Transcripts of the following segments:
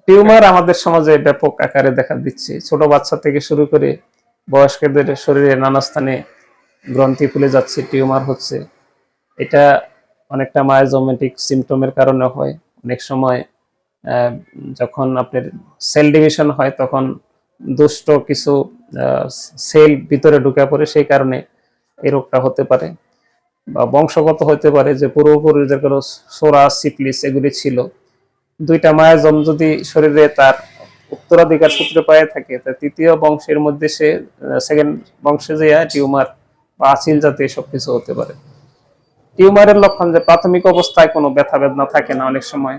Tumour আমাদের সমাজে ব্যাপক আকারে দেখা দিচ্ছে। ছোট বাচ্চা থেকে শুরু করে বয়স্কদের শরীরে নানা স্থানে গ্রন্থি ফুলে যাচ্ছে, টিউমার হচ্ছে। এটা অনেকটা মায়োজোমেটিক সিমটমের কারণে হয়। অনেক সময় যখন আপনার সেল ডিভিশন হয় তখন দুষ্ট কিছু সেল ভিতরে ঢুকে পড়ে, সেই কারণে এই রোগটা হতে পারে। বা বংশগত হতে পারে, যে পূর্বপুরুষদের কোনো সোরা সিফিলিস এগুলি ছিল। দুইটা মায়াজম যদি শরীরে তার উত্তরাধিকার সূত্রে পায়ে থাকে, তা তৃতীয় বংশের মধ্যে সে সেকেন্ড বংশে যে টিউমার বা আচিল জাতীয় সবকিছু হতে পারে। টিউমারের লক্ষণ যে প্রাথমিক অবস্থায় কোনো ব্যথা বেদনা থাকে না অনেক সময়,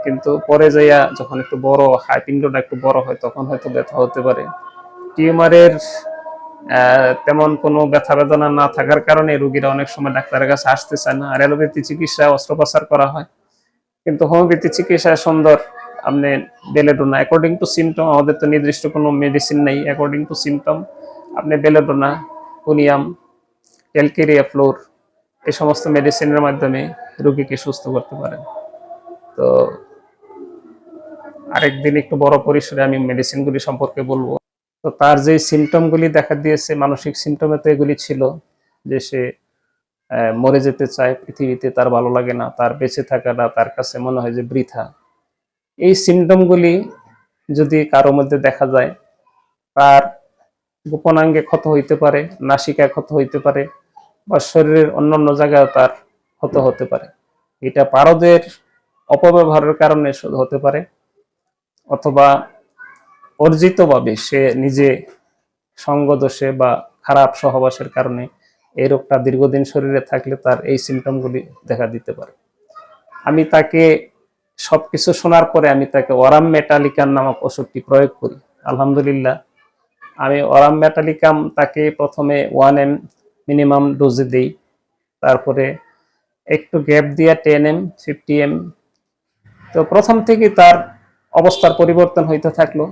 কিন্তু পরে যাইয়া যখন একটু বড় হয়, পিণ্ডটা একটু বড় হয়, তখন হয়তো ব্যথা হতে পারে। টিউমারের তেমন কোনো ব্যথা বেদনা না থাকার কারণে রোগীরা অনেক সময় ডাক্তারের কাছে আসতে চায় না, আর অ্যালোপ্যাথি চিকিৎসায় অস্ত্রোপচার করা হয়। কিন্তু হোমিওপ্যাথি চিকিৎসায় সুন্দর আপনি বেলেডোনা অ্যাকর্ডিং টু সিমটম, আমাদের তো নির্দিষ্ট কোনো মেডিসিন নেই, অ্যাকর্ডিং টু সিমটম আপনি বেলেডোনা, পুনিয়াম, ক্যালকেরিয়া ফ্লোর এই সমস্ত মেডিসিনের মাধ্যমে রোগীকে সুস্থ করতে পারেন। তো আরেকদিন একটু বড় পরিসরে আমি মেডিসিনগুলি সম্পর্কে বলবো। তো তার যে সিমটমগুলি দেখা দিয়েছে, মানসিক সিমটমে তো এগুলি ছিল যে সে মরে যেতে চায়, পৃথিবীতে তার ভালো লাগে না, তার বেঁচে থাকাটা তার কাছে মনে হয় যে বৃথা। এই সিমটমগুলি যদি কারো মধ্যে দেখা যায়, তার গোপনাঙ্গে ক্ষত হইতে পারে, নাসিকায় ক্ষত হইতে পারে, বা শরীরের অন্যান্য জায়গায় তার ক্ষত হতে পারে। এটা পারদের অপব্যবহারের কারণে হতে পারে, অথবা অর্জিতভাবে সে নিজে সঙ্গদোষে বা খারাপ সহবাসের কারণে এই রোগটা দীর্ঘদিন শরীরে থাকলে তার এই সিমটমগুলি দেখা দিতে পারে। আমি তাকে সবকিছু শোনার পরে আমি তাকে ওরাম মেটালিকাম নামক ওষুধটি প্রয়োগ করি। আলহামদুলিল্লাহ, আমি ওরাম মেটালিকাম তাকে প্রথমে 1 mg মিনিমাম ডোজে দিই, তারপরে একটু গ্যাপ দিয়ে 10 mg 50 mg। তো প্রথম থেকে তার অবস্থার পরিবর্তন হইতে থাকলো।